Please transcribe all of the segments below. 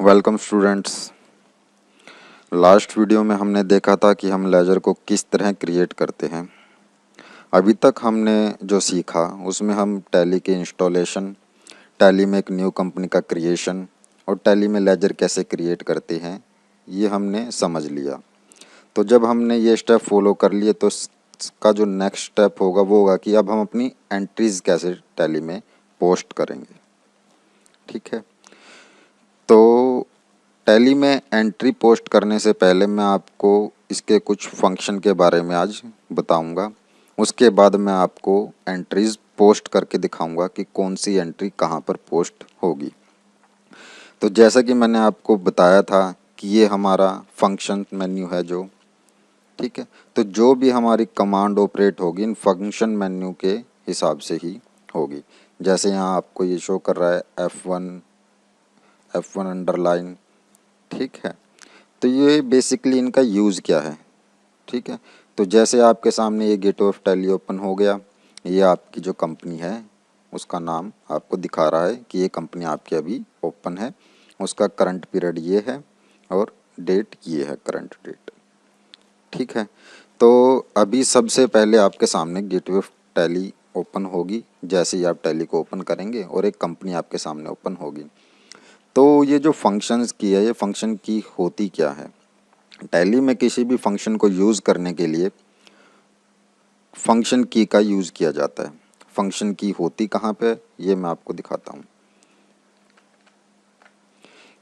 Welcome students. Last video में हमने देखा था कि हम लेजर को किस तरह क्रिएट करते हैं। अभी तक हमने जो सीखा उसमें हम टैली के इंस्टॉलेशन, टैली में एक न्यू कंपनी का क्रिएशन और टैली में लेजर कैसे क्रिएट करते हैं ये हमने समझ लिया। तो जब हमने ये स्टेप फॉलो कर लिए तो इसका जो नेक्स्ट स्टेप होगा वो होगा कि अब हम अपनी एंट्रीज़ कैसे टैली में पोस्ट करेंगे। ठीक है, तो टैली में एंट्री पोस्ट करने से पहले मैं आपको इसके कुछ फंक्शन के बारे में आज बताऊंगा। उसके बाद मैं आपको एंट्रीज पोस्ट करके दिखाऊंगा कि कौन सी एंट्री कहां पर पोस्ट होगी। तो जैसा कि मैंने आपको बताया था कि ये हमारा फंक्शन मेन्यू है जो, ठीक है, तो जो भी हमारी कमांड ऑपरेट होगी इन फंक्शन मेन्यू के हिसाब से ही होगी। जैसे यहाँ आपको ये शो कर रहा है F1 अंडरलाइन, ठीक है, तो ये बेसिकली इनका यूज़ क्या है। ठीक है, तो जैसे आपके सामने ये गेटवे ऑफ टैली ओपन हो गया, ये आपकी जो कंपनी है उसका नाम आपको दिखा रहा है कि ये कंपनी आपकी अभी ओपन है, उसका करंट पीरियड ये है और डेट ये है, करंट डेट। ठीक है, तो अभी सबसे पहले आपके सामने गेटवे ऑफ टैली ओपन होगी। जैसे ही आप टैली को ओपन करेंगे और एक कंपनी आपके सामने ओपन होगी। तो ये जो फंक्शंस की है, ये फंक्शन की होती क्या है। टैली में किसी भी फंक्शन को यूज़ करने के लिए फंक्शन की का यूज़ किया जाता है। फंक्शन की होती कहाँ पे, ये मैं आपको दिखाता हूँ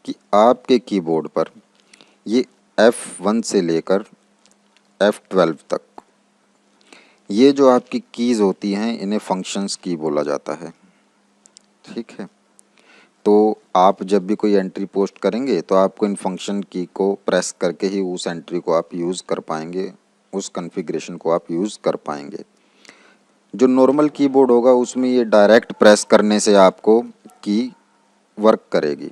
कि आपके कीबोर्ड पर ये F1 से लेकर F12 तक ये जो आपकी कीज़ होती हैं इन्हें फंक्शंस की बोला जाता है। ठीक है, तो आप जब भी कोई एंट्री पोस्ट करेंगे तो आपको इन फंक्शन की को प्रेस करके ही उस एंट्री को आप यूज़ कर पाएंगे, उस कॉन्फ़िगरेशन को आप यूज़ कर पाएंगे। जो नॉर्मल कीबोर्ड होगा उसमें ये डायरेक्ट प्रेस करने से आपको की वर्क करेगी।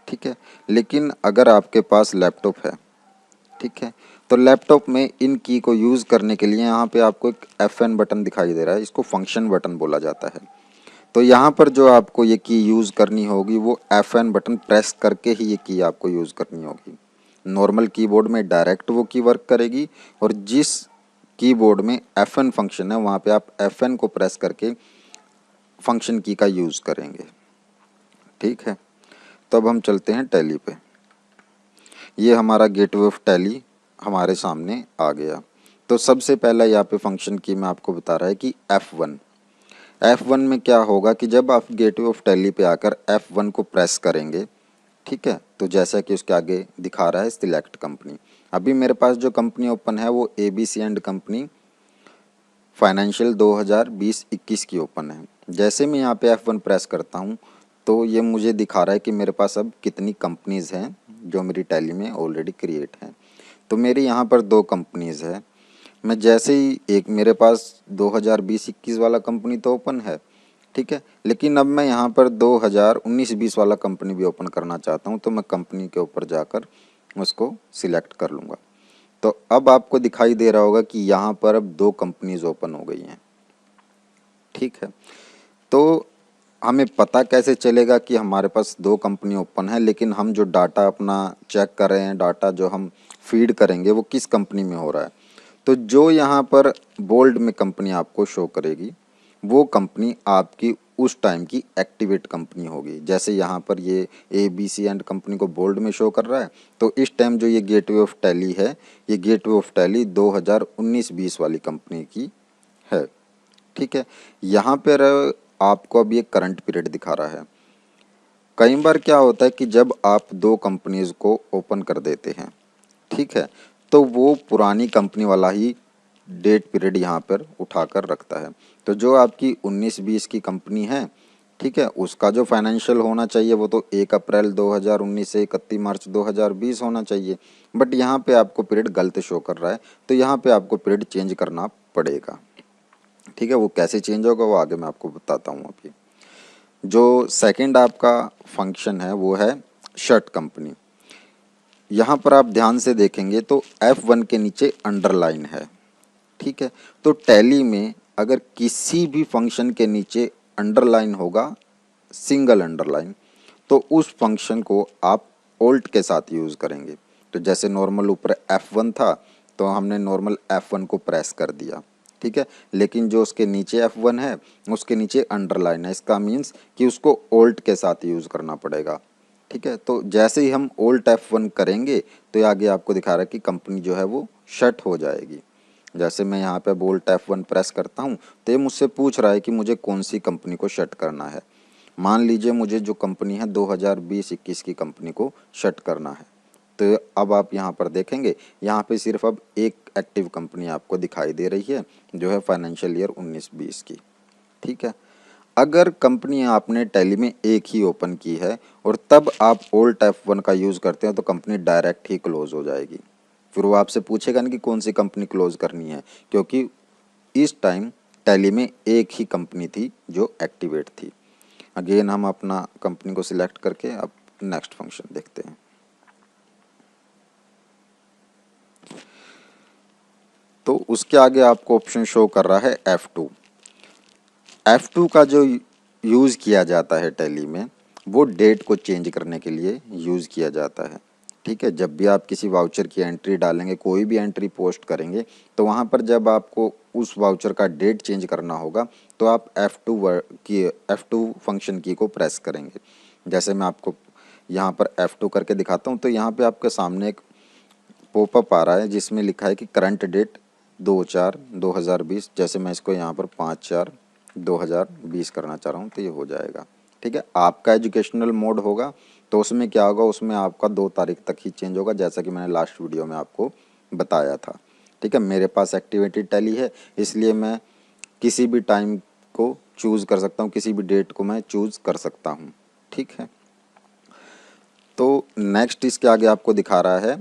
ठीक है, लेकिन अगर आपके पास लैपटॉप है, ठीक है, तो लैपटॉप में इन की को यूज़ करने के लिए यहाँ पे आपको एक FN बटन दिखाई दे रहा है, इसको फंक्शन बटन बोला जाता है। तो यहाँ पर जो आपको ये की यूज़ करनी होगी वो FN बटन प्रेस करके ही ये की आपको यूज़ करनी होगी। नॉर्मल कीबोर्ड में डायरेक्ट वो की वर्क करेगी और जिस कीबोर्ड में FN फंक्शन है वहाँ पे आप FN को प्रेस करके फंक्शन की का यूज़ करेंगे। ठीक है, तो अब हम चलते हैं टैली पे। ये हमारा गेटवे ऑफ टैली हमारे सामने आ गया। तो सबसे पहला यहाँ पे फंक्शन की मैं आपको बता रहा है कि F1 में क्या होगा कि जब आप गेटवे ऑफ टैली पे आकर F1 को प्रेस करेंगे, ठीक है, तो जैसा कि उसके आगे दिखा रहा है सिलेक्ट कंपनी। अभी मेरे पास जो कंपनी ओपन है वो ABC एंड कंपनी फाइनेंशियल 2020-21 की ओपन है। जैसे मैं यहाँ पे F1 प्रेस करता हूँ तो ये मुझे दिखा रहा है कि मेरे पास अब कितनी कंपनीज़ हैं जो मेरी टैली में ऑलरेडी क्रिएट हैं। तो मेरी यहाँ पर 2 कंपनीज़ है। मैं जैसे ही एक मेरे पास 2020-21 वाला कंपनी तो ओपन है, ठीक है, लेकिन अब मैं यहाँ पर 2019-20 वाला कंपनी भी ओपन करना चाहता हूँ, तो मैं कंपनी के ऊपर जाकर उसको सिलेक्ट कर लूँगा। तो अब आपको दिखाई दे रहा होगा कि यहाँ पर अब 2 कंपनीज ओपन हो गई हैं। ठीक है, तो हमें पता कैसे चलेगा कि हमारे पास 2 कंपनी ओपन है, लेकिन हम जो डाटा अपना चेक कर रहे हैं, डाटा जो हम फीड करेंगे वो किस कंपनी में हो रहा है। तो जो यहाँ पर बोल्ड में कंपनी आपको शो करेगी वो कंपनी आपकी उस टाइम की एक्टिवेट कंपनी होगी। जैसे यहाँ पर ये ABC एंड कंपनी को बोल्ड में शो कर रहा है, तो इस टाइम जो ये गेटवे ऑफ टैली है, ये गेटवे ऑफ टैली 2019-20 वाली कंपनी की है। ठीक है, यहाँ पर आपको अब ये करंट पीरियड दिखा रहा है। कई बार क्या होता है कि जब आप 2 कंपनीज को ओपन कर देते हैं, ठीक है, तो वो पुरानी कंपनी वाला ही डेट पीरियड यहाँ पर उठाकर रखता है। तो जो आपकी 19-20 की कंपनी है, ठीक है, उसका जो फाइनेंशियल होना चाहिए वो तो 1 अप्रैल 2019 से 31 मार्च 2020 होना चाहिए, बट यहाँ पे आपको पीरियड गलत शो कर रहा है, तो यहाँ पे आपको पीरियड चेंज करना पड़ेगा। ठीक है, वो कैसे चेंज होगा वो आगे मैं आपको बताता हूँ। अभी जो सेकंड आपका फंक्शन है वो है शर्ट कंपनी। यहाँ पर आप ध्यान से देखेंगे तो F1 के नीचे अंडरलाइन है। ठीक है, तो टैली में अगर किसी भी फंक्शन के नीचे अंडरलाइन होगा, सिंगल अंडरलाइन, तो उस फंक्शन को आप ओल्ट के साथ यूज़ करेंगे। तो जैसे नॉर्मल ऊपर F1 था तो हमने नॉर्मल F1 को प्रेस कर दिया, ठीक है, लेकिन जो उसके नीचे F1 है उसके नीचे अंडरलाइन है, इसका मीन्स कि उसको ओल्ट के साथ यूज़ करना पड़ेगा, ठीक है। तो जैसे ही हम ओल्ट F1 करेंगे तो ये आगे आपको दिखा रहा है कि कंपनी जो है वो शट हो जाएगी। जैसे मैं यहाँ पे ओल्ट F1 प्रेस करता हूँ तो ये मुझसे पूछ रहा है कि मुझे कौन सी कंपनी को शट करना है। मान लीजिए मुझे जो कंपनी है 2020-21 की कंपनी को शट करना है। तो अब आप यहाँ पर देखेंगे, यहाँ पे सिर्फ अब एक एक्टिव कंपनी आपको दिखाई दे रही है जो है फाइनेंशियल ईयर 19-20 की, ठीक है। अगर कंपनी आपने टैली में एक ही ओपन की है और तब आप ओल्ट F1 का यूज़ करते हैं तो कंपनी डायरेक्ट ही क्लोज हो जाएगी। फिर वो आपसे पूछेगा ना कि कौन सी कंपनी क्लोज करनी है, क्योंकि इस टाइम टैली में एक ही कंपनी थी जो एक्टिवेट थी। अगेन हम अपना कंपनी को सिलेक्ट करके अब नेक्स्ट फंक्शन देखते हैं। तो उसके आगे आपको ऑप्शन शो कर रहा है F2। F2 का जो यूज़ किया जाता है टैली में वो डेट को चेंज करने के लिए यूज़ किया जाता है, ठीक है। जब भी आप किसी वाउचर की एंट्री डालेंगे, कोई भी एंट्री पोस्ट करेंगे तो वहाँ पर जब आपको उस वाउचर का डेट चेंज करना होगा तो आप F2 फंक्शन की को प्रेस करेंगे। जैसे मैं आपको यहाँ पर F2 करके दिखाता हूँ तो यहाँ पे आपके सामने एक पॉपअप आ रहा है जिसमें लिखा है कि करंट डेट 2/4/2020। जैसे मैं इसको यहाँ पर 5/4/2020 करना चाह रहा हूँ तो ये हो जाएगा, ठीक है। आपका एजुकेशनल मोड होगा तो उसमें क्या होगा, उसमें आपका 2 तारीख तक ही चेंज होगा, जैसा कि मैंने लास्ट वीडियो में आपको बताया था, ठीक है। मेरे पास एक्टिवेटेड टैली है इसलिए मैं किसी भी टाइम को चूज़ कर सकता हूँ, किसी भी डेट को मैं चूज़ कर सकता हूँ, ठीक है। तो नेक्स्ट इसके आगे आपको दिखा रहा है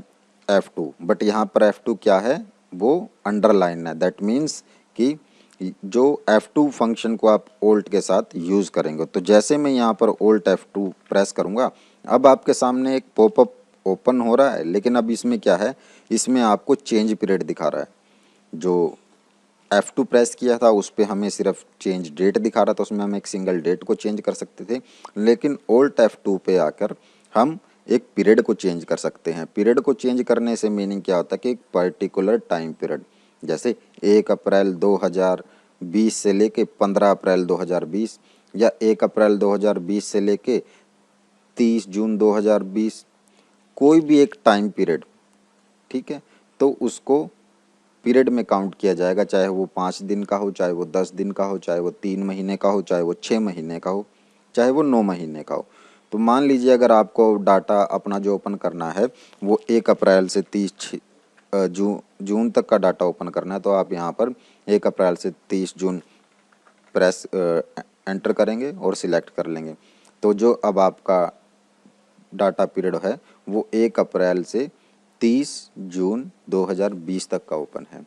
F2, बट यहाँ पर F2 क्या है, वो अंडरलाइन है। दैट मीन्स कि जो F2 फंक्शन को आप ओल्ट के साथ यूज़ करेंगे। तो जैसे मैं यहाँ पर ओल्ट F2 प्रेस करूँगा अब आपके सामने एक पॉपअप ओपन हो रहा है, लेकिन अब इसमें क्या है, इसमें आपको चेंज पीरियड दिखा रहा है। जो F2 प्रेस किया था उस पर हमें सिर्फ चेंज डेट दिखा रहा था, उसमें हम एक सिंगल डेट को चेंज कर सकते थे, लेकिन ओल्ट F2 पे आकर हम एक पीरियड को चेंज कर सकते हैं। पीरियड को चेंज करने से मीनिंग क्या होता है कि एक पर्टिकुलर टाइम पीरियड, जैसे 1 अप्रैल 2020 से लेके 15 अप्रैल 2020 या 1 अप्रैल 2020 से लेके 30 जून 2020, कोई भी एक टाइम पीरियड, ठीक है। तो उसको पीरियड में काउंट किया जाएगा, चाहे वो 5 दिन का हो, चाहे वो 10 दिन का हो, चाहे वो 3 महीने का हो, चाहे वो 6 महीने का हो, चाहे वो 9 महीने का हो। तो मान लीजिए अगर आपको डाटा अपना जो ओपन करना है वो 1 अप्रैल से 30 जून तक का डाटा ओपन करना है तो आप यहाँ पर 1 अप्रैल से 30 जून प्रेस एंटर करेंगे और सिलेक्ट कर लेंगे। तो जो अब आपका डाटा पीरियड है वो 1 अप्रैल से 30 जून 2020 तक का ओपन है।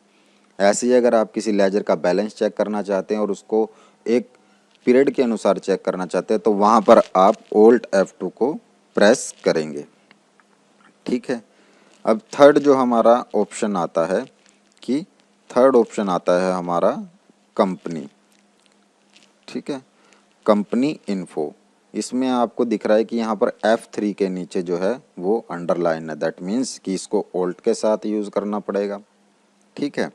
ऐसे ही अगर आप किसी लेजर का बैलेंस चेक करना चाहते हैं और उसको एक पीरियड के अनुसार चेक करना चाहते हैं तो वहाँ पर आप ओल्ट F2 को प्रेस करेंगे, ठीक है। अब थर्ड जो हमारा ऑप्शन आता है कि थर्ड ऑप्शन आता है हमारा कंपनी, ठीक है, कंपनी इन्फो। इसमें आपको दिख रहा है कि यहाँ पर F3 के नीचे जो है वो अंडरलाइन है। दैट मीन्स कि इसको ओल्ट के साथ यूज़ करना पड़ेगा, ठीक है।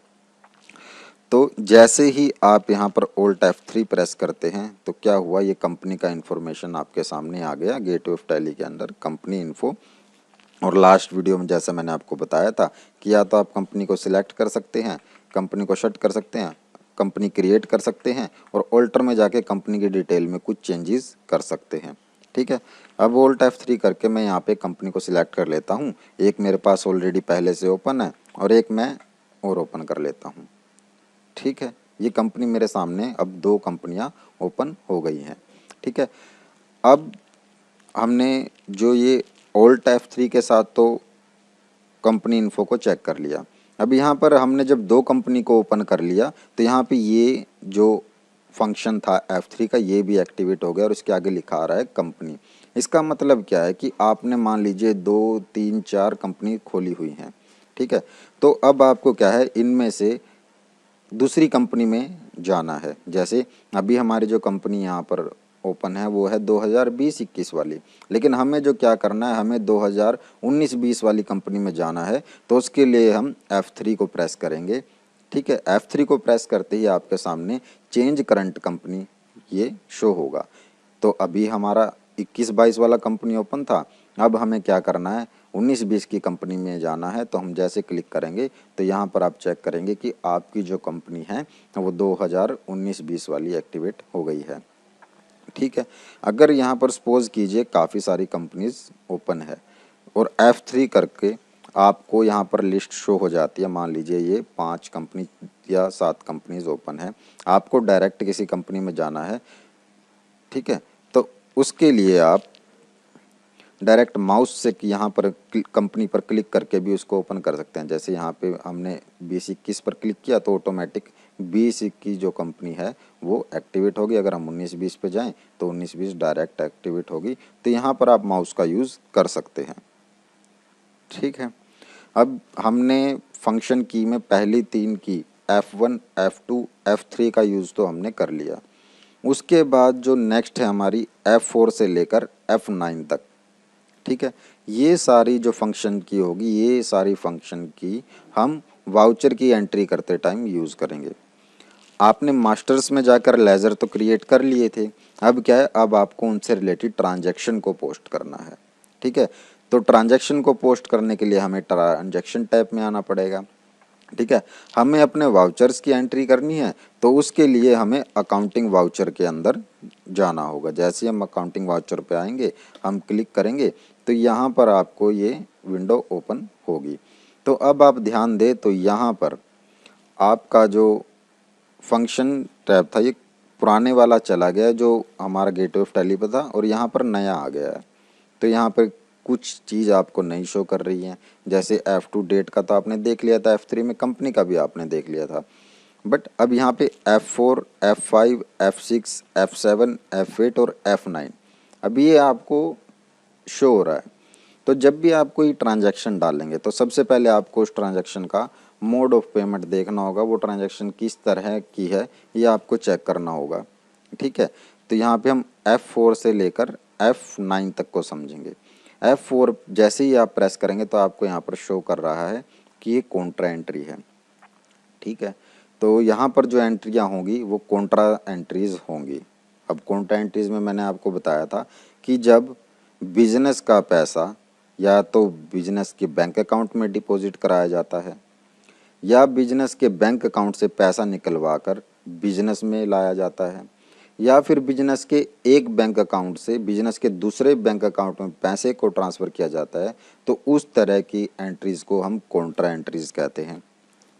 तो जैसे ही आप यहाँ पर ओल्ट F3 प्रेस करते हैं तो क्या हुआ, ये कंपनी का इन्फॉर्मेशन आपके सामने आ गया गेटवे ऑफ टैली के अंदर, कंपनी इन्फो। और लास्ट वीडियो में जैसा मैंने आपको बताया था कि या तो आप कंपनी को सिलेक्ट कर सकते हैं, कंपनी को शट कर सकते हैं, कंपनी क्रिएट कर सकते हैं और ऑल्टर में जाके कंपनी की डिटेल में कुछ चेंजेस कर सकते हैं, ठीक है। अब ओल्ट F3 करके मैं यहाँ पे कंपनी को सिलेक्ट कर लेता हूँ। एक मेरे पास ऑलरेडी पहले से ओपन है और एक मैं और ओपन कर लेता हूँ, ठीक है। ये कंपनी मेरे सामने अब 2 कंपनियाँ ओपन हो गई हैं, ठीक है। अब हमने जो ये ओल्ट F3 के साथ तो कंपनी इन्फो को चेक कर लिया। अब यहाँ पर हमने जब 2 कंपनी को ओपन कर लिया तो यहाँ पे ये जो फंक्शन था F3 का ये भी एक्टिवेट हो गया और इसके आगे लिखा आ रहा है कंपनी। इसका मतलब क्या है कि आपने मान लीजिए 2, 3, 4 कंपनी खोली हुई हैं, ठीक है। तो अब आपको क्या है, इनमें से दूसरी कंपनी में जाना है। जैसे अभी हमारी जो कंपनी यहाँ पर ओपन है वो है 2020-21 वाली, लेकिन हमें जो क्या करना है, हमें 2019-20 वाली कंपनी में जाना है। तो उसके लिए हम F3 को प्रेस करेंगे। ठीक है, F3 को प्रेस करते ही आपके सामने चेंज करंट कंपनी ये शो होगा। तो अभी हमारा 21-22 वाला कंपनी ओपन था, अब हमें क्या करना है, 19-20 की कंपनी में जाना है। तो हम जैसे क्लिक करेंगे तो यहाँ पर आप चेक करेंगे कि आपकी जो कंपनी है वो 2019-20 वाली एक्टिवेट हो गई है। ठीक है, अगर यहाँ पर सपोज कीजिए काफ़ी सारी कंपनीज ओपन है और F3 करके आपको यहाँ पर लिस्ट शो हो जाती है, मान लीजिए ये 5 कंपनी या 7 कंपनीज ओपन है, आपको डायरेक्ट किसी कंपनी में जाना है। ठीक है, तो उसके लिए आप डायरेक्ट माउस से यहाँ पर कंपनी पर क्लिक करके भी उसको ओपन कर सकते हैं। जैसे यहाँ पे हमने 20-21 पर क्लिक किया तो ऑटोमेटिक 20-21 जो कंपनी है वो एक्टिवेट होगी। अगर हम 19-20 पे जाएं तो 19-20 डायरेक्ट एक्टिवेट होगी। तो यहाँ पर आप माउस का यूज़ कर सकते हैं। ठीक है, अब हमने फंक्शन की में पहली 3 की F1, F2, F3 का यूज़ तो हमने कर लिया। उसके बाद जो नेक्स्ट है हमारी F4 से लेकर F9 तक। ठीक है, ये सारी जो फंक्शन की होगी, ये सारी फंक्शन की हम वाउचर की एंट्री करते टाइम यूज़ करेंगे। आपने मास्टर्स में जाकर लेजर तो क्रिएट कर लिए थे, अब क्या है, अब आपको उनसे रिलेटेड ट्रांजैक्शन को पोस्ट करना है। ठीक है, तो ट्रांजैक्शन को पोस्ट करने के लिए हमें ट्रांजैक्शन टैब में आना पड़ेगा। ठीक है, हमें अपने वाउचर्स की एंट्री करनी है तो उसके लिए हमें अकाउंटिंग वाउचर के अंदर जाना होगा। जैसे हम अकाउंटिंग वाउचर पे आएंगे, हम क्लिक करेंगे तो यहाँ पर आपको ये विंडो ओपन होगी। तो अब आप ध्यान दें तो यहाँ पर आपका जो फंक्शन टैब था ये पुराने वाला चला गया जो हमारा गेटवे ऑफ टैली पे था और यहाँ पर नया आ गया है। तो यहाँ पर कुछ चीज़ आपको नहीं शो कर रही है। जैसे F2 डेट का तो आपने देख लिया था, F3 में कंपनी का भी आपने देख लिया था, बट अब यहाँ पे F4, F5, F6, F7, F8 और F9 अभी ये आपको शो हो रहा है। तो जब भी आप कोई ट्रांजैक्शन डालेंगे तो सबसे पहले आपको उस ट्रांजैक्शन का मोड ऑफ पेमेंट देखना होगा, वो ट्रांजैक्शन किस तरह की है ये आपको चेक करना होगा। ठीक है, तो यहाँ पे हम F4 से लेकर F9 तक को समझेंगे। F4 जैसे ही आप प्रेस करेंगे तो आपको यहाँ पर शो कर रहा है कि ये कॉन्ट्रा एंट्री है। ठीक है, तो यहाँ पर जो एंट्रियाँ होंगी वो कॉन्ट्रा एंट्रीज होंगी। अब कॉन्ट्रा एंट्रीज में मैंने आपको बताया था कि जब बिजनेस का पैसा या तो बिजनेस के बैंक अकाउंट में डिपॉजिट कराया जाता है या बिजनेस के बैंक अकाउंट से पैसा निकलवा कर बिजनेस में लाया जाता है या फिर बिजनेस के एक बैंक अकाउंट से बिजनेस के दूसरे बैंक अकाउंट में पैसे को ट्रांसफ़र किया जाता है, तो उस तरह की एंट्रीज़ को हम कॉन्ट्रा एंट्रीज़ कहते हैं।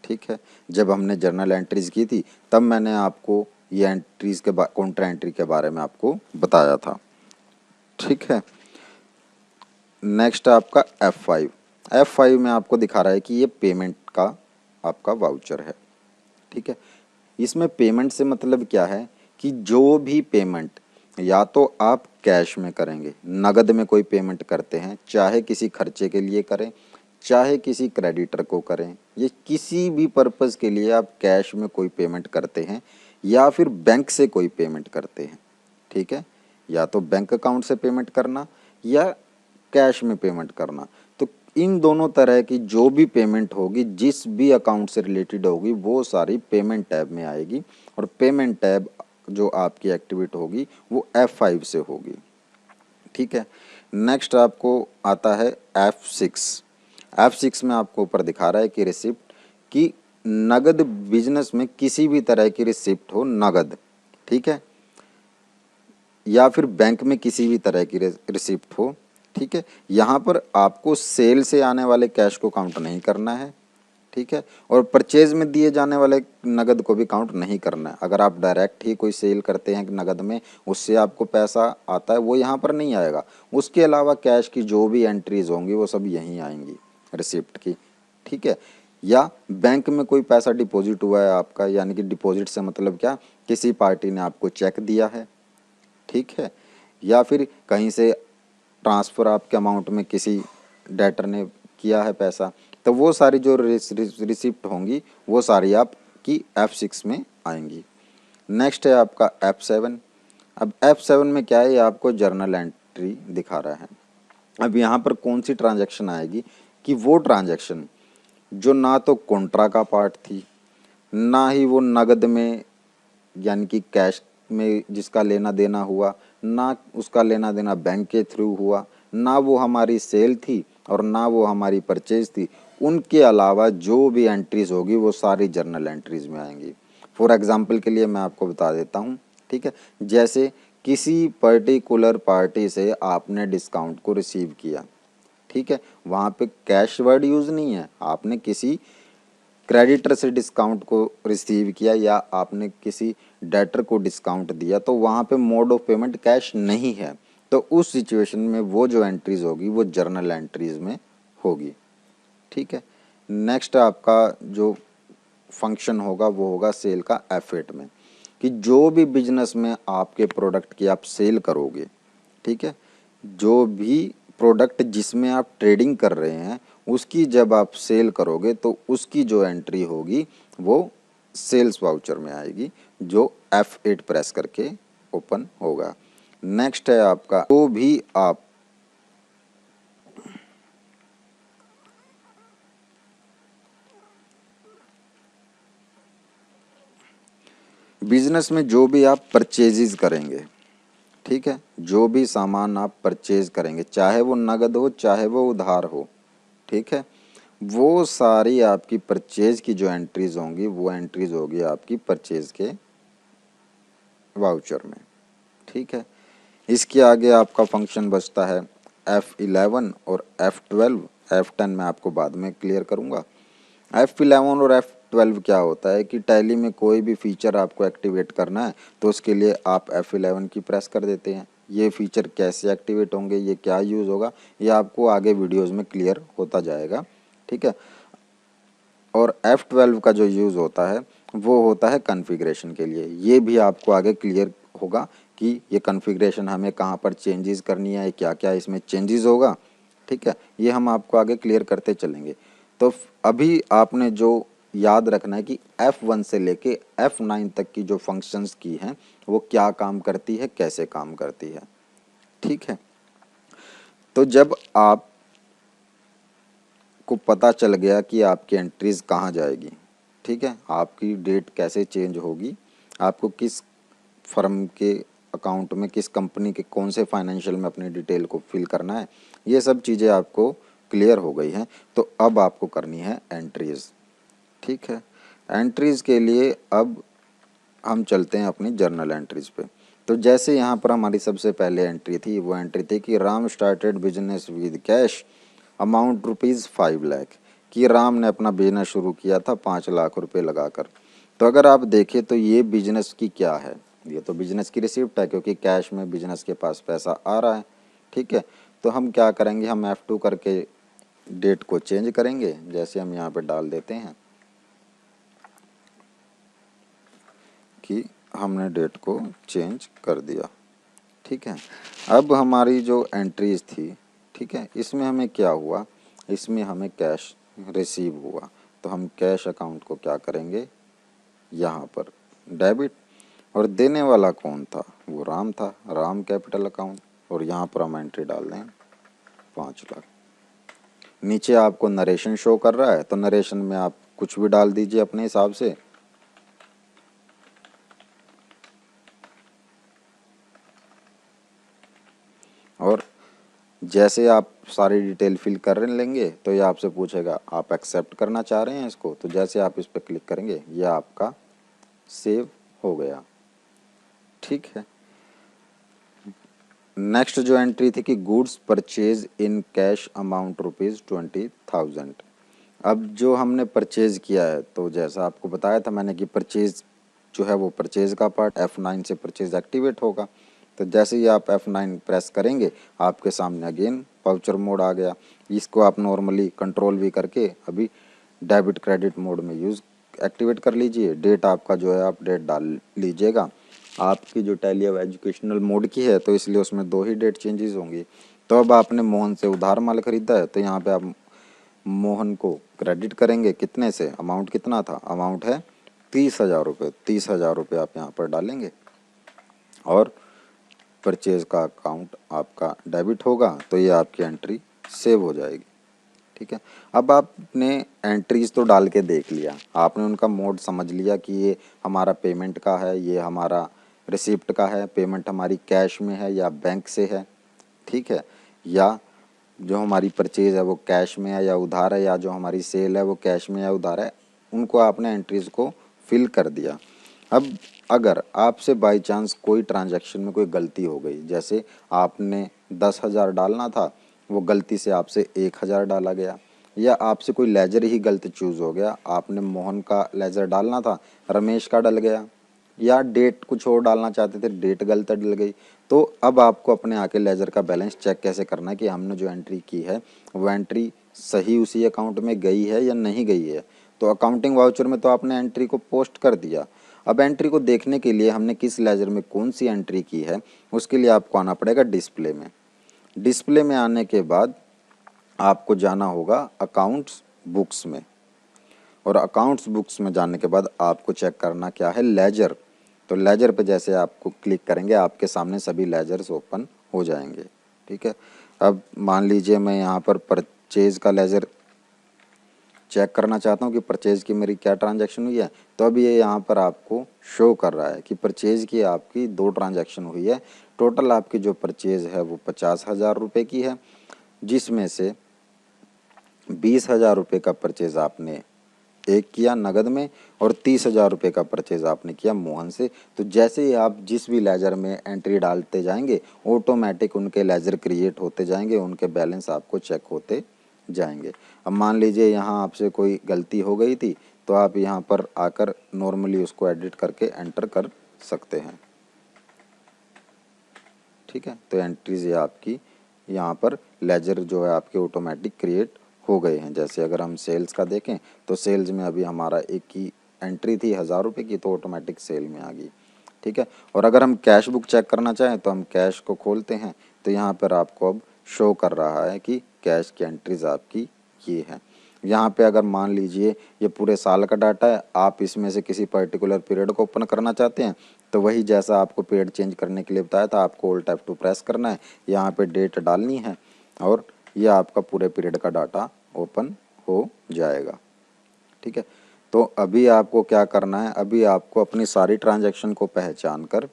ठीक है, जब हमने जर्नल एंट्रीज़ की थी तब मैंने आपको ये एंट्रीज़ के कॉन्ट्रा एंट्री के बारे में आपको बताया था। ठीक है, नेक्स्ट आपका F5 में आपको दिखा रहा है कि ये पेमेंट का आपका वाउचर है। ठीक है, इसमें पेमेंट से मतलब क्या है कि जो भी पेमेंट या तो आप कैश में करेंगे, नगद में कोई पेमेंट करते हैं, चाहे किसी खर्चे के लिए करें, चाहे किसी क्रेडिटर को करें, ये किसी भी पर्पज़ के लिए आप कैश में कोई पेमेंट करते हैं या फिर बैंक से कोई पेमेंट करते हैं। ठीक है, या तो बैंक अकाउंट से पेमेंट करना या कैश में पेमेंट करना, तो इन दोनों तरह की जो भी पेमेंट होगी जिस भी अकाउंट से रिलेटेड होगी वो सारी पेमेंट टैब में आएगी और पेमेंट टैब जो आपकी एक्टिवेट होगी वो F5 से होगी। ठीक है, नेक्स्ट आपको आता है F6 में आपको ऊपर दिखा रहा है कि रिसिप्ट की नगद बिजनेस में किसी भी तरह की रिसिप्ट हो नगद, ठीक है, या फिर बैंक में किसी भी तरह की रिसिप्ट हो। ठीक है, यहाँ पर आपको सेल से आने वाले कैश को काउंट नहीं करना है। ठीक है, और परचेज में दिए जाने वाले नगद को भी काउंट नहीं करना है। अगर आप डायरेक्ट ही कोई सेल करते हैं नगद में, उससे आपको पैसा आता है, वो यहाँ पर नहीं आएगा। उसके अलावा कैश की जो भी एंट्रीज होंगी वो सब यहीं आएंगी रिसिप्ट की। ठीक है, या बैंक में कोई पैसा डिपॉजिट हुआ है आपका, यानी कि डिपॉजिट से मतलब क्या, किसी पार्टी ने आपको चेक दिया है, ठीक है, या फिर कहीं से ट्रांसफ़र आपके अमाउंट में किसी डेटर ने किया है पैसा, तो वो सारी जो रिसिप्ट होंगी वो सारी आपकी F6 में आएंगी। नेक्स्ट है आपका अब F7 में क्या है, ये आपको जर्नल एंट्री दिखा रहा है। अब यहाँ पर कौन सी ट्रांजैक्शन आएगी कि वो ट्रांजैक्शन जो ना तो कॉन्ट्रा का पार्ट थी, ना ही वो नगद में यानी कि कैश में जिसका लेना देना हुआ, ना उसका लेना देना बैंक के थ्रू हुआ, ना वो हमारी सेल थी और ना वो हमारी परचेज थी। उनके अलावा जो भी एंट्रीज होगी वो सारी जर्नल एंट्रीज में आएंगी। फॉर एग्जांपल के लिए मैं आपको बता देता हूँ, ठीक है। जैसे किसी पर्टिकुलर पार्टी से आपने डिस्काउंट को रिसीव किया, ठीक है, वहाँ पे कैश वर्ड यूज़ नहीं है, आपने किसी क्रेडिटर से डिस्काउंट को रिसीव किया या आपने किसी डेटर को डिस्काउंट दिया, तो वहाँ पे मोड ऑफ पेमेंट कैश नहीं है। तो उस सिचुएशन में वो जो एंट्रीज होगी वो जर्नल एंट्रीज में होगी, ठीक है। नेक्स्ट आपका जो फंक्शन होगा वो होगा सेल का F8 में, कि जो भी बिजनेस में आपके प्रोडक्ट की आप सेल करोगे, ठीक है, जो भी प्रोडक्ट जिसमें आप ट्रेडिंग कर रहे हैं उसकी जब आप सेल करोगे तो उसकी जो एंट्री होगी वो सेल्स वाउचर में आएगी, जो F8 प्रेस करके ओपन होगा। नेक्स्ट है आपका जो भी आप बिजनेस में जो भी आप परचेजेज करेंगे, ठीक है, जो भी सामान आप परचेज करेंगे, चाहे वो नगद हो चाहे वो उधार हो, ठीक है, वो सारी आपकी परचेज की जो एंट्रीज होंगी वो एंट्रीज होगी आपकी परचेज के वाउचर में, ठीक है। इसके आगे आपका फंक्शन बचता है F11 और F12। F10 मैं आपको बाद में क्लियर करूँगा। F11 और F12 क्या होता है कि टैली में कोई भी फीचर आपको एक्टिवेट करना है तो उसके लिए आप F11 की प्रेस कर देते हैं। ये फीचर कैसे एक्टिवेट होंगे, ये क्या यूज़ होगा, ये आपको आगे वीडियोज़ में क्लियर होता जाएगा, ठीक है। और F12 का जो यूज़ होता है वो होता है कॉन्फ़िगरेशन के लिए। ये भी आपको आगे क्लियर होगा कि ये कॉन्फ़िगरेशन हमें कहाँ पर चेंजेस करनी है, क्या क्या इसमें चेंजेस होगा, ठीक है, ये हम आपको आगे क्लियर करते चलेंगे। तो अभी आपने जो याद रखना है कि F1 से लेके F9 तक की जो फंक्शंस की हैं वो क्या काम करती है, कैसे काम करती है, ठीक है। तो जब आप को पता चल गया कि आपकी एंट्रीज कहाँ जाएगी, ठीक है, आपकी डेट कैसे चेंज होगी, आपको किस फर्म के अकाउंट में, किस कंपनी के कौन से फाइनेंशियल में अपनी डिटेल को फिल करना है, ये सब चीज़ें आपको क्लियर हो गई हैं। तो अब आपको करनी है एंट्रीज, ठीक है। एंट्रीज के लिए अब हम चलते हैं अपनी जर्नल एंट्रीज पे। तो जैसे यहाँ पर हमारी सबसे पहले एंट्री थी, वो एंट्री थी कि Ram started business with cash amount ₹5 lakh, कि राम ने अपना बिजनेस शुरू किया था 5 लाख रुपए लगाकर। तो अगर आप देखें तो ये बिजनेस की क्या है, ये तो बिजनेस की रिसिप्ट है क्योंकि कैश में बिजनेस के पास पैसा आ रहा है, ठीक है। तो हम क्या करेंगे, हम F2 करके डेट को चेंज करेंगे। जैसे हम यहाँ पे डाल देते हैं कि हमने डेट को चेंज कर दिया, ठीक है। अब हमारी जो एंट्रीज थी, ठीक है, इसमें हमें क्या हुआ, इसमें हमें कैश रिसीव हुआ। तो हम कैश अकाउंट को क्या करेंगे, यहाँ पर डेबिट, और देने वाला कौन था, वो राम था, राम कैपिटल अकाउंट, और यहाँ पर हम एंट्री डाल दें 5 लाख। नीचे आपको नरेशन शो कर रहा है तो नरेशन में आप कुछ भी डाल दीजिए अपने हिसाब से। और जैसे आप सारी डिटेल फिल कर लेंगे तो ये आपसे पूछेगा आप एक्सेप्ट करना चाह रहे हैं इसको, तो जैसे आप इस पर क्लिक करेंगे ये आपका सेव हो गया, ठीक है। नेक्स्ट जो एंट्री थी कि goods purchase in cash amount ₹20,000। अब जो हमने परचेज किया है, तो जैसा आपको बताया था मैंने कि परचेज जो है वो परचेज का पार्ट F9 से परचेज एक्टिवेट होगा। तो जैसे ही आप F9 प्रेस करेंगे आपके सामने अगेन वाउचर मोड आ गया। इसको आप नॉर्मली कंट्रोल भी करके अभी डेबिट क्रेडिट मोड में यूज़ एक्टिवेट कर लीजिए। डेट आपका जो है आप डेट डाल लीजिएगा। आपकी जो टैली अब एजुकेशनल मोड की है तो इसलिए उसमें 2 ही डेट चेंजेस होंगी। तो अब आपने मोहन से उधार माल खरीदा है तो यहाँ पे आप मोहन को क्रेडिट करेंगे, कितने से, अमाउंट कितना था, अमाउंट है 30,000 रुपये। 30,000 रुपये आप यहाँ पर डालेंगे और परचेज का अकाउंट आपका डेबिट होगा तो ये आपकी एंट्री सेव हो जाएगी। ठीक है, अब आपने एंट्रीज तो डाल के देख लिया, आपने उनका मोड समझ लिया कि ये हमारा पेमेंट का है, ये हमारा रिसिप्ट का है, पेमेंट हमारी कैश में है या बैंक से है। ठीक है, या जो हमारी परचेज है वो कैश में है या उधार है, या जो हमारी सेल है वो कैश में या उधार है, उनको आपने एंट्रीज को फिल कर दिया। अब अगर आपसे बाई चांस कोई ट्रांजैक्शन में कोई गलती हो गई, जैसे आपने 10,000 डालना था, वो गलती से आपसे 1,000 डाला गया, या आपसे कोई लेजर ही गलत चूज़ हो गया, आपने मोहन का लेजर डालना था, रमेश का डल गया, या डेट कुछ और डालना चाहते थे, डेट गलत डल गई, तो अब आपको अपने आके लेजर का बैलेंस चेक कैसे करना है कि हमने जो एंट्री की है वो एंट्री सही उसी अकाउंट में गई है या नहीं गई है। तो अकाउंटिंग वाउचर में तो आपने एंट्री को पोस्ट कर दिया, अब एंट्री को देखने के लिए हमने किस लेजर में कौन सी एंट्री की है, उसके लिए आपको आना पड़ेगा डिस्प्ले में। डिस्प्ले में आने के बाद आपको जाना होगा अकाउंट्स बुक्स में, और अकाउंट्स बुक्स में जाने के बाद आपको चेक करना क्या है, लेजर। तो लेजर पे जैसे आपको क्लिक करेंगे आपके सामने सभी लेजर्स ओपन हो जाएंगे। ठीक है, अब मान लीजिए मैं यहाँ पर परचेज का लेजर चेक करना चाहता हूँ कि परचेज की मेरी क्या ट्रांजैक्शन हुई है, तो अब ये यहाँ पर आपको शो कर रहा है कि परचेज की आपकी 2 ट्रांजैक्शन हुई है। टोटल आपकी जो परचेज है वो 50,000 रुपये की है, जिसमें से 20,000 रुपये का परचेज आपने एक किया नगद में, और 30,000 रुपये का परचेज आपने किया मोहन से। तो जैसे ही आप जिस भी लेजर में एंट्री डालते जाएंगे ऑटोमेटिक उनके लेजर क्रिएट होते जाएंगे, उनके बैलेंस आपको चेक होते जाएंगे। अब मान लीजिए यहाँ आपसे कोई गलती हो गई थी, तो आप यहाँ पर आकर नॉर्मली उसको एडिट करके एंटर कर सकते हैं। ठीक है, तो एंट्रीज ये आपकी यहाँ पर लेजर जो है आपके ऑटोमेटिक क्रिएट हो गए हैं। जैसे अगर हम सेल्स का देखें तो सेल्स में अभी हमारा एक ही एंट्री थी 1,000 रुपये की, तो ऑटोमेटिक सेल में आ गई। ठीक है, और अगर हम कैश बुक चेक करना चाहें तो हम कैश को खोलते हैं, तो यहाँ पर आपको अब शो कर रहा है कि कैश की एंट्रीज आपकी ये है। यहाँ पे अगर मान लीजिए ये पूरे साल का डाटा है, आप इसमें से किसी पर्टिकुलर पीरियड को ओपन करना चाहते हैं, तो वही जैसा आपको पीरियड चेंज करने के लिए बताया था, आपको ऑल्ट F2 प्रेस करना है, यहाँ पे डेट डालनी है, और ये आपका पूरे पीरियड का डाटा ओपन हो जाएगा। ठीक है, तो अभी आपको क्या करना है, अभी आपको अपनी सारी ट्रांजैक्शन को पहचान कर,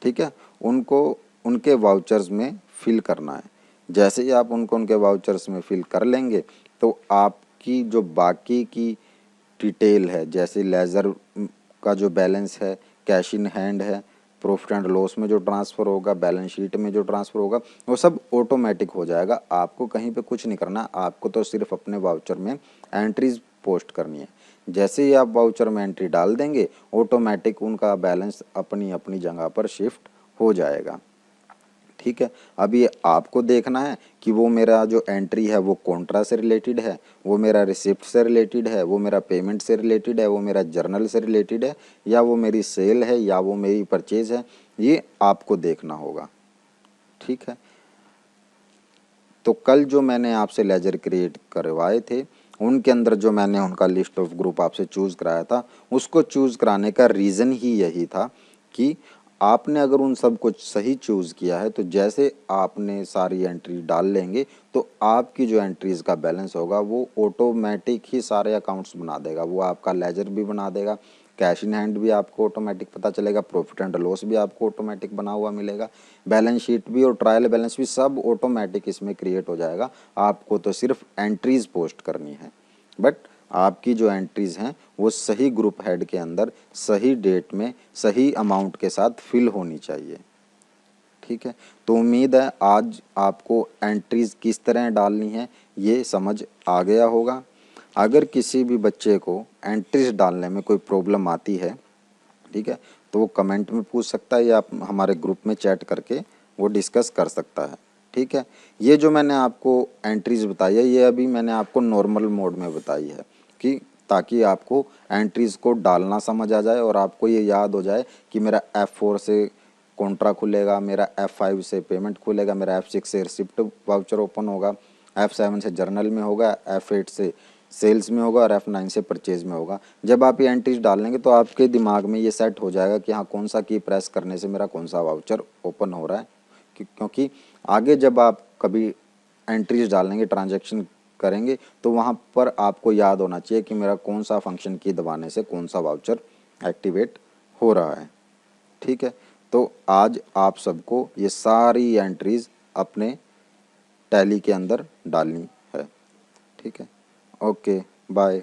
ठीक है, उनको उनके वाउचर्स में फिल करना है। जैसे ही आप उनको उनके वाउचर्स में फिल कर लेंगे तो आपकी जो बाकी की डिटेल है, जैसे लेजर का जो बैलेंस है, कैश इन हैंड है, प्रॉफिट एंड लॉस में जो ट्रांसफ़र होगा, बैलेंस शीट में जो ट्रांसफ़र होगा, वो सब ऑटोमेटिक हो जाएगा। आपको कहीं पे कुछ नहीं करना, आपको तो सिर्फ अपने वाउचर में एंट्रीज पोस्ट करनी है। जैसे ही आप वाउचर में एंट्री डाल देंगे ऑटोमेटिक उनका बैलेंस अपनी अपनी जगह पर शिफ्ट हो जाएगा। ठीक है, अब ये आपको देखना है कि वो मेरा जो एंट्री है वो कॉन्ट्रा से रिलेटेड है, वो मेरा रिसिप्ट से रिलेटेड है, वो मेरा पेमेंट से रिलेटेड है, वो मेरा जर्नल से रिलेटेड है, या वो मेरी सेल है, या वो मेरी परचेज है, ये आपको देखना होगा। ठीक है, तो कल जो मैंने आपसे लेजर क्रिएट करवाए थे उनके अंदर जो मैंने उनका लिस्ट ऑफ ग्रुप आपसे चूज़ कराया था, उसको चूज़ कराने का रीज़न ही यही था कि आपने अगर उन सब कुछ सही चूज़ किया है तो जैसे आपने सारी एंट्री डाल लेंगे तो आपकी जो एंट्रीज़ का बैलेंस होगा वो ऑटोमेटिक ही सारे अकाउंट्स बना देगा। वो आपका लेजर भी बना देगा, कैश इन हैंड भी आपको ऑटोमेटिक पता चलेगा, प्रॉफिट एंड लॉस भी आपको ऑटोमेटिक बना हुआ मिलेगा, बैलेंस शीट भी और ट्रायल बैलेंस भी सब ऑटोमेटिक इसमें क्रिएट हो जाएगा। आपको तो सिर्फ एंट्रीज पोस्ट करनी है, बट आपकी जो एंट्रीज हैं वो सही ग्रुप हेड के अंदर सही डेट में सही अमाउंट के साथ फिल होनी चाहिए। ठीक है, तो उम्मीद है आज आपको एंट्रीज किस तरह डालनी है ये समझ आ गया होगा। अगर किसी भी बच्चे को एंट्रीज डालने में कोई प्रॉब्लम आती है, ठीक है, तो वो कमेंट में पूछ सकता है या आप हमारे ग्रुप में चैट करके वो डिस्कस कर सकता है। ठीक है, ये जो मैंने आपको एंट्रीज बताई है ये अभी मैंने आपको नॉर्मल मोड में बताई है कि ताकि आपको एंट्रीज को डालना समझ आ जाए और आपको ये याद हो जाए कि मेरा F4 से कॉन्ट्रा खुलेगा, मेरा F5 से पेमेंट खुलेगा, मेरा F6 से रिसिप्ट वाउचर ओपन होगा, F7 से जर्नल में होगा, F8 से सेल्स में होगा और F9 से परचेज में होगा। जब आप ये एंट्रीज डाल लेंगे तो आपके दिमाग में ये सेट हो जाएगा कि हाँ कौन सा की प्रेस करने से मेरा कौन सा वाउचर ओपन हो रहा है क्योंकि आगे जब आप कभी एंट्रीज डालेंगे, ट्रांजैक्शन करेंगे, तो वहाँ पर आपको याद होना चाहिए कि मेरा कौन सा फंक्शन की दबाने से कौन सा वाउचर एक्टिवेट हो रहा है। ठीक है, तो आज आप सबको ये सारी एंट्रीज अपने टैली के अंदर डालनी है। ठीक है, ओके, बाय।